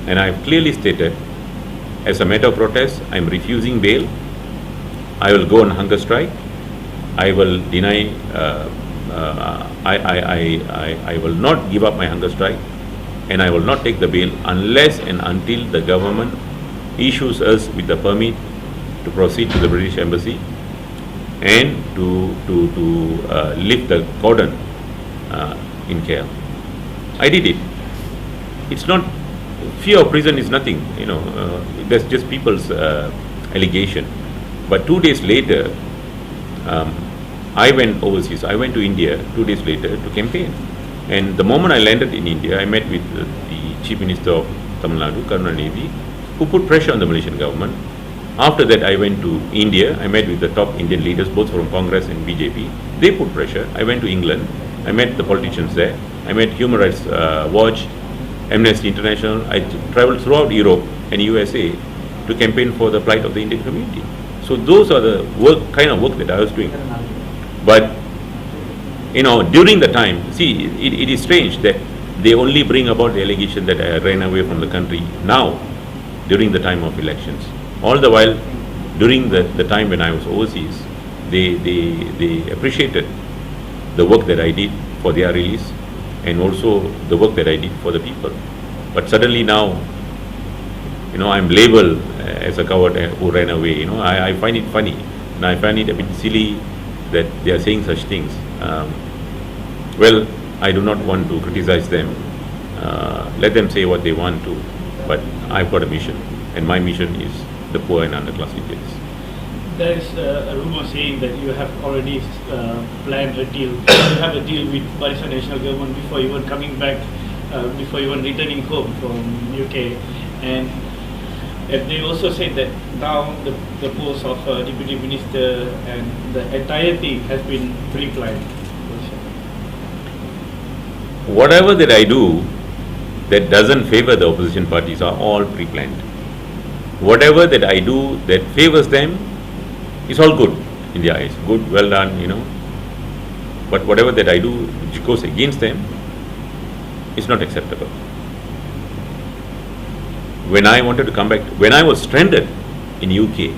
And I have clearly stated, as a matter of protest, I am refusing bail. I will go on hunger strike. I will deny, I will not give up my hunger strike, and I will not take the bail unless and until the government issues us with the permit to proceed to the British Embassy and to lift the cordon in KL. I did it. It's not, fear of prison is nothing, that's just people's allegation. But 2 days later, I went overseas. I went to India 2 days later to campaign. And the moment I landed in India, I met with the Chief Minister of Tamil Nadu, Karunanidhi, who put pressure on the Malaysian government. After that, I went to India. I met with the top Indian leaders, both from Congress and BJP. They put pressure. I went to England. I met the politicians there. I met Human Rights Watch, Amnesty International. I traveled throughout Europe and USA to campaign for the plight of the Indian community. So those are the kind of work that I was doing. But during the time, see, it is strange that they only bring about the allegation that I ran away from the country now, during the time of elections. All the while, during the time when I was overseas, they appreciated the work that I did for their release and also the work that I did for the people. But suddenly now, I'm labeled as a coward who ran away. I find it funny, and I find it a bit silly that they are saying such things. Well, I do not want to criticize them. Let them say what they want to, but I've got a mission, and my mission is the poor and underclass Indians. There is a rumor saying that you have already planned a deal. You have a deal with Malaysia national government before even coming back, before even returning home from UK, and they also said that now the post of deputy minister and the entire thing has been pre-planned. Whatever that I do that doesn't favor the opposition parties are all pre-planned. Whatever that I do that favors them is all good in their eyes. Good, well done, But whatever that I do which goes against them is not acceptable. When I wanted to come back, when I was stranded in UK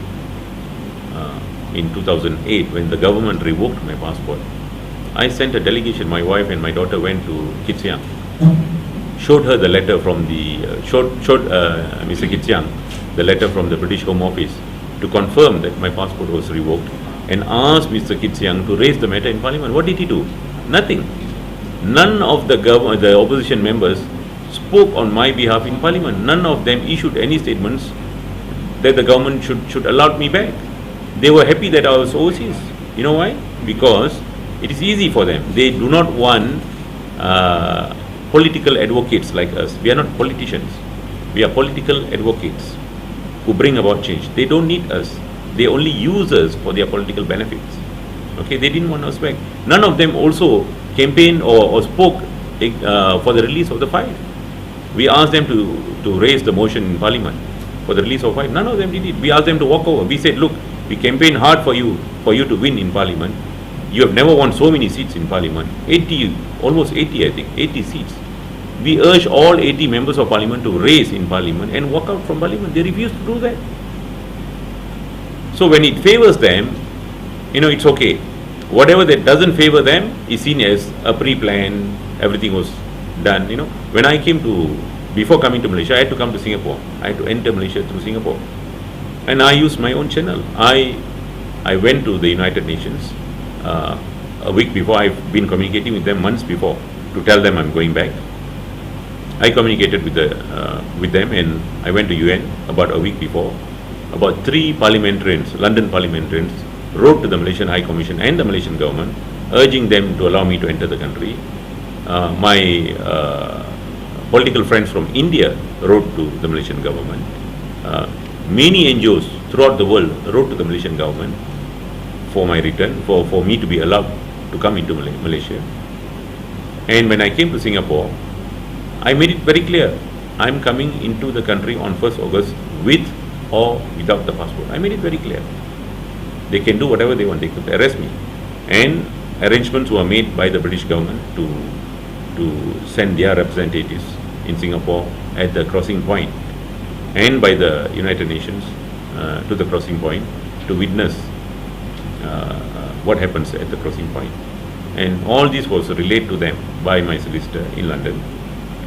in 2008, when the government revoked my passport, I sent a delegation. My wife and my daughter went to Kitsiang, showed her the letter from showed Mr. Kitsiang the letter from the British Home Office to confirm that my passport was revoked, and asked Mr. Kitsiang to raise the matter in Parliament. What did he do? Nothing. None of the opposition members spoke on my behalf in Parliament. None of them issued any statements that the government should allow me back. They were happy that I was overseas. You know why? Because it is easy for them. They do not want political advocates like us. We are not politicians. We are political advocates who bring about change. They don't need us. They only use us for their political benefits. Okay, they didn't want us back. None of them also campaigned or spoke for the release of the five. We asked them to raise the motion in Parliament for the release of five. None of them did it. We asked them to walk over. We said, look, we campaigned hard for you to win in Parliament. You have never won so many seats in Parliament. 80, almost 80 I think, 80 seats. We urged all 80 members of Parliament to raise in Parliament and walk out from Parliament. They refused to do that. So when it favors them, it's okay. Whatever that doesn't favor them is seen as a pre-plan, everything was done. When I before coming to Malaysia, I had to come to Singapore. I had to enter Malaysia through Singapore. And I used my own channel. I went to the United Nations a week before. I've been communicating with them months before to tell them I'm going back. I communicated with them, and I went to UN about a week before. About 3 parliamentarians, London parliamentarians, wrote to the Malaysian High Commission and the Malaysian government, urging them to allow me to enter the country. My political friends from India wrote to the Malaysian government. Many NGOs throughout the world wrote to the Malaysian government for my return, for me to be allowed to come into Malaysia. And when I came to Singapore, I made it very clear, I'm coming into the country on 1st August with or without the passport. I made it very clear. They can do whatever they want. They could arrest me. And arrangements were made by the British government to send their representatives in Singapore at the crossing point and by the United Nations to the crossing point to witness what happens at the crossing point. And all this was relayed to them by my solicitor in London.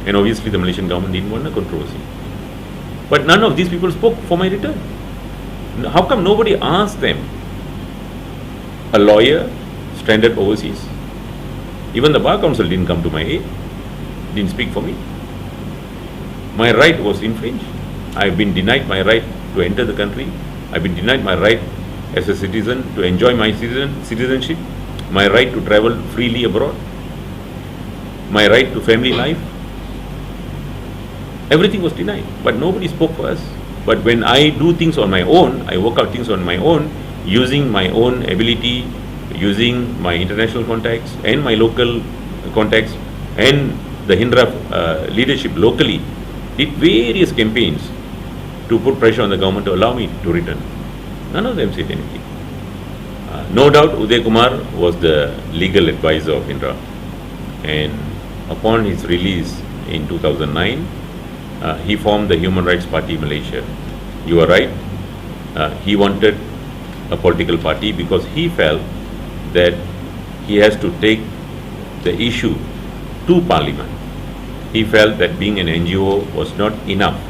And obviously the Malaysian government didn't want a controversy. But none of these people spoke for my return. How come nobody asked them? A lawyer stranded overseas. Even the Bar Council didn't come to my aid, didn't speak for me. My right was infringed. I've been denied my right to enter the country. I've been denied my right as a citizen to enjoy my citizenship, my right to travel freely abroad, my right to family life. Everything was denied, but nobody spoke for us. But when I do things on my own, I work out things on my own, using my own ability, using my international contacts and my local contacts and the Hindraf leadership locally, did various campaigns to put pressure on the government to allow me to return. None of them said anything. No doubt Uday Kumar was the legal advisor of Hindraf, and upon his release in 2009, he formed the Human Rights Party Malaysia. You are right. He wanted a political party because he felt that he has to take the issue to Parliament. He felt that being an NGO was not enough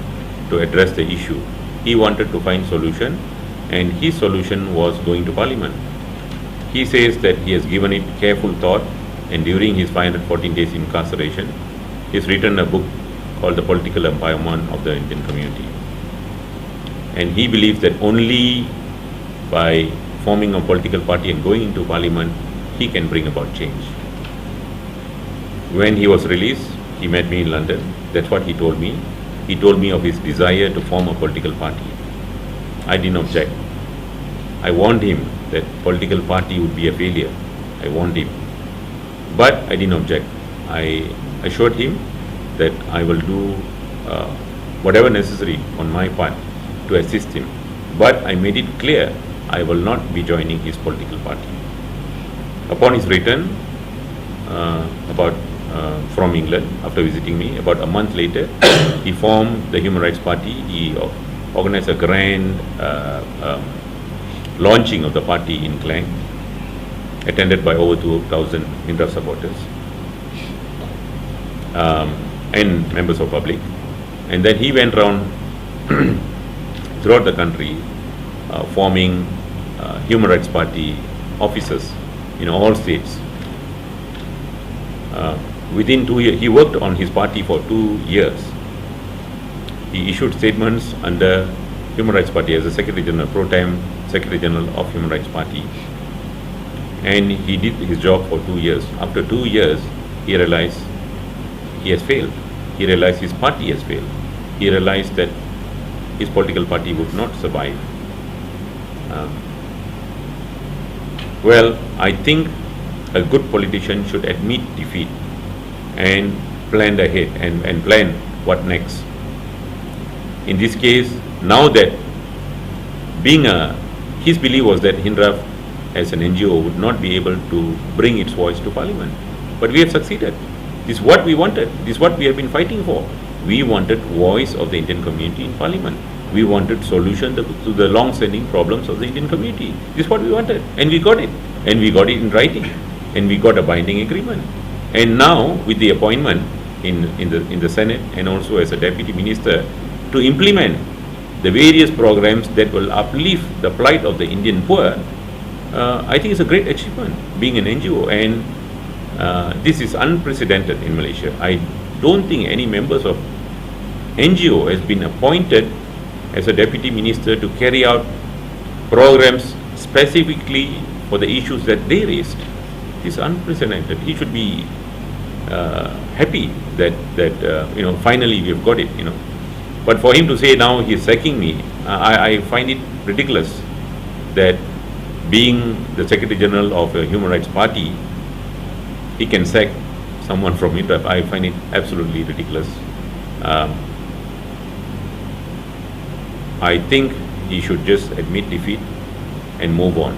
to address the issue. He wanted to find solution, and his solution was going to Parliament. He says that he has given it careful thought, and during his 514 days incarceration, he's written a book called The Political Empowerment of the Indian Community. And he believes that only by forming a political party and going into Parliament, he can bring about change. When he was released, he met me in London. That's what he told me. He told me of his desire to form a political party. I didn't object. I warned him that political party would be a failure. I warned him. But I didn't object. I assured him that I will do whatever necessary on my part to assist him. But I made it clear I will not be joining his political party. Upon his return from England, after visiting me, about a month later, he formed the Human Rights Party. He organized a grand launching of the party in Klang, attended by over 2,000 Hindraf supporters and members of public. And then he went around throughout the country forming Human Rights Party offices in all states. Within 2 years, he worked on his party for 2 years. He issued statements under Human Rights Party as a Secretary General, pro-time Secretary General of Human Rights Party. And he did his job for 2 years. After 2 years, he realized he has failed. He realized his party has failed. He realized that his political party would not survive. Well, I think a good politician should admit defeat and plan ahead and plan what next. In this case, now that his belief was that Hindraf as an NGO would not be able to bring its voice to Parliament. But we have succeeded. This is what we wanted. This is what we have been fighting for. We wanted voice of the Indian community in Parliament. We wanted solution to the long-standing problems of the Indian community. This is what we wanted, and we got it. And we got it in writing, and we got a binding agreement. And now, with the appointment in the Senate and also as a deputy minister to implement the various programs that will uplift the plight of the Indian poor, I think it's a great achievement being an NGO, and this is unprecedented in Malaysia. I don't think any members of NGO has been appointed as a deputy minister to carry out programs specifically for the issues that they raised. This is unprecedented. He should be happy that finally we have got it. But for him to say now he is sacking me, I find it ridiculous that being the Secretary General of a Human Rights Party, he can sack someone from Hindraf. I find it absolutely ridiculous. I think he should just admit defeat and move on.